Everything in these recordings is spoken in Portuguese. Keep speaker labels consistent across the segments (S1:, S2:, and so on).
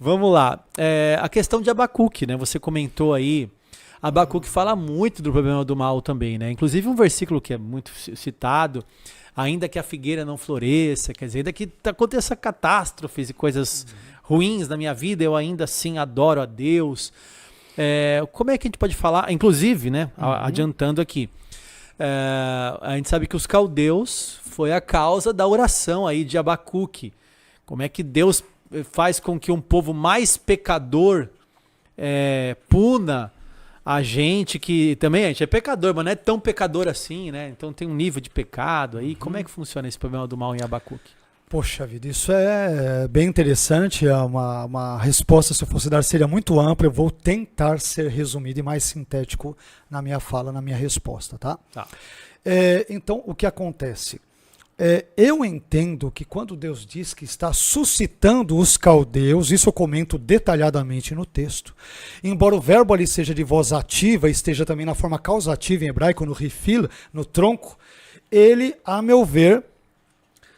S1: Vamos lá. A questão de Abacuque, né? Você comentou aí. Abacuque fala muito do problema do mal também, né? Inclusive um versículo que é muito citado, ainda que a figueira não floresça, quer dizer, ainda que aconteça catástrofes e coisas ruins na minha vida, eu ainda assim adoro a Deus. Como é que a gente pode falar? Inclusive, né? Adiantando aqui, a gente sabe que os caldeus foi a causa da oração aí de Abacuque. Como é que Deus faz com que um povo mais pecador puna a gente que também a gente é pecador, mas não é tão pecador assim, né? Então tem um nível de pecado aí. Como é que funciona esse problema do mal em Abacuque?
S2: Poxa vida, isso é bem interessante, é uma resposta, se eu fosse dar, seria muito ampla, eu vou tentar ser resumido e mais sintético na minha fala, na minha resposta, tá? Então, o que acontece? Eu entendo que quando Deus diz que está suscitando os caldeus, isso eu comento detalhadamente no texto, embora o verbo ali seja de voz ativa, esteja também na forma causativa em hebraico, no rifil, no tronco, ele, a meu ver,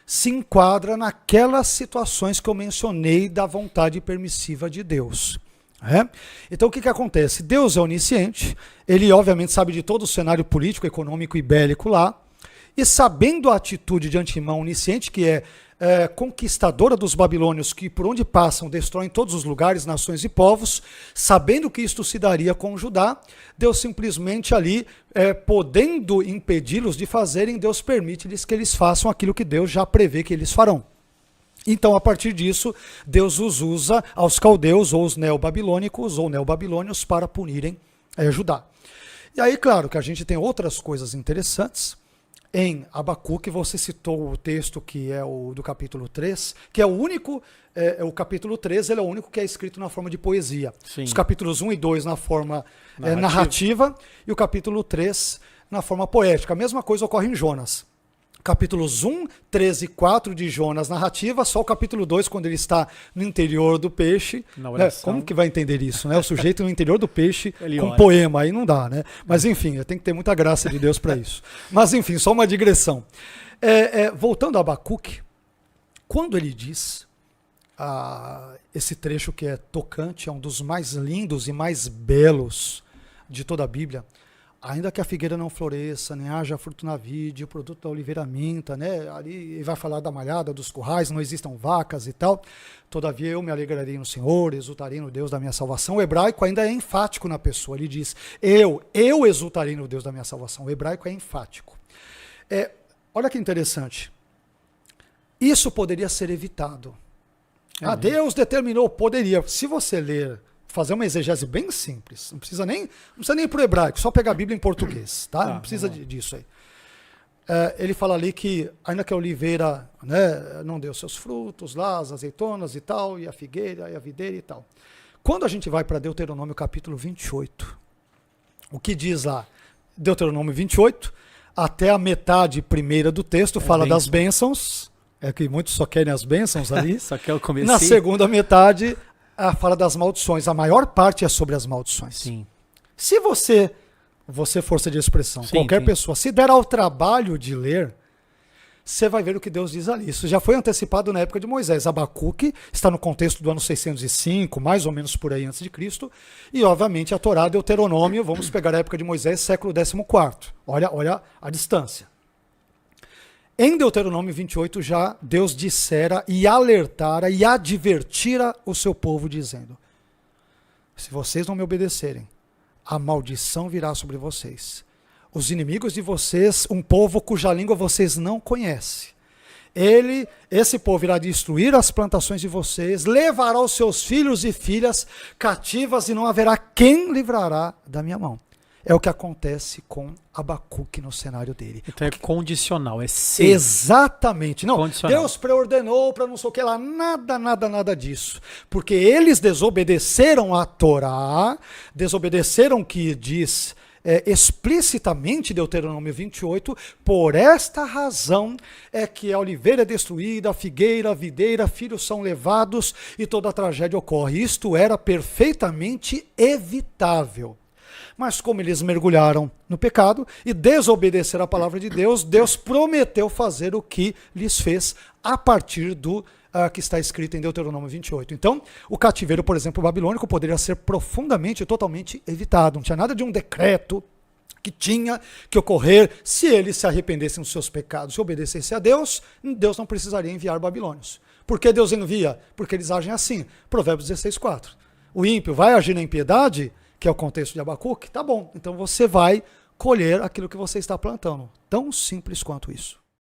S2: se enquadra naquelas situações que eu mencionei da vontade permissiva de Deus. Então o que acontece? Deus é onisciente, ele obviamente sabe de todo o cenário político, econômico e bélico lá, e sabendo a atitude de antemão onisciente, que é conquistadora dos babilônios, que por onde passam destroem todos os lugares, nações e povos, sabendo que isto se daria com Judá, Deus simplesmente ali, podendo impedi-los de fazerem, Deus permite-lhes que eles façam aquilo que Deus já prevê que eles farão. Então, a partir disso, Deus os usa aos caldeus, ou os neobabilônicos, ou neobabilônios, para punirem Judá. E aí, claro, que a gente tem outras coisas interessantes. Em Abacuque, você citou o texto que é o do capítulo 3, que é o único, o capítulo 3 ele é o único que é escrito na forma de poesia. Sim. Os capítulos 1 e 2 na forma narrativa e o capítulo 3 na forma poética. A mesma coisa ocorre em Jonas. Capítulos 1, 3 e 4 de Jonas narrativa, só o capítulo 2 quando ele está no interior do peixe. Como que vai entender isso? Né? O sujeito no interior do peixe com poema, aí não dá, né? Mas enfim, tem que ter muita graça de Deus para isso. Mas enfim, só uma digressão. Voltando a Abacuque, quando ele diz, esse trecho que é tocante, é um dos mais lindos e mais belos de toda a Bíblia, ainda que a figueira não floresça, nem haja fruto na vide, o produto da oliveira minta, né? Ali ele vai falar da malhada, dos currais, não existam vacas e tal. Todavia eu me alegrarei no Senhor, exultarei no Deus da minha salvação. O hebraico ainda é enfático na pessoa, ele diz, eu exultarei no Deus da minha salvação. O hebraico é enfático. Olha que interessante. Isso poderia ser evitado. Deus determinou, poderia. Se você ler, fazer uma exegese bem simples, não precisa nem ir para o hebraico, só pegar a Bíblia em português, tá? Não precisa disso aí. Ele fala ali que ainda que a oliveira, né, não deu seus frutos lá, as azeitonas e tal, e a figueira e a videira e tal. Quando a gente vai para Deuteronômio capítulo 28, o que diz lá? Deuteronômio 28, até a metade primeira do texto fala das bênçãos, que muitos só querem as bênçãos ali.
S1: Só quer o comecinho.
S2: Na segunda metade fala das maldições. A maior parte é sobre as maldições.
S1: Sim.
S2: Se você força de expressão, qualquer pessoa, se der ao trabalho de ler, você vai ver o que Deus diz ali. Isso já foi antecipado na época de Moisés. Abacuque está no contexto do ano 605, mais ou menos por aí antes de Cristo, e obviamente a Torá, Deuteronômio, vamos pegar a época de Moisés, século 14. Olha a distância. Em Deuteronômio 28 já Deus dissera e alertara e advertira o seu povo dizendo: se vocês não me obedecerem, a maldição virá sobre vocês. Os inimigos de vocês, um povo cuja língua vocês não conhecem. Esse povo irá destruir as plantações de vocês, levará os seus filhos e filhas cativas e não haverá quem livrará da minha mão. É o que acontece com Abacuque no cenário dele.
S1: Então é condicional, é ser.
S2: Exatamente. Não,
S1: condicional.
S2: Deus preordenou para não sei o que lá, nada disso. Porque eles desobedeceram a Torá, desobedeceram o que diz explicitamente Deuteronômio 28, por esta razão é que a oliveira é destruída, a figueira, a videira, filhos são levados e toda a tragédia ocorre. Isto era perfeitamente evitável. Mas como eles mergulharam no pecado e desobedeceram a palavra de Deus, Deus prometeu fazer o que lhes fez a partir do que está escrito em Deuteronômio 28. Então, o cativeiro, por exemplo, babilônico poderia ser profundamente e totalmente evitado. Não tinha nada de um decreto que tinha que ocorrer se eles se arrependessem dos seus pecados e obedecessem a Deus, Deus não precisaria enviar babilônios. Por que Deus envia? Porque eles agem assim. Provérbios 16:4. O ímpio vai agir na impiedade, que é o contexto de Abacuque, tá bom. Então você vai colher aquilo que você está plantando. Tão simples quanto isso.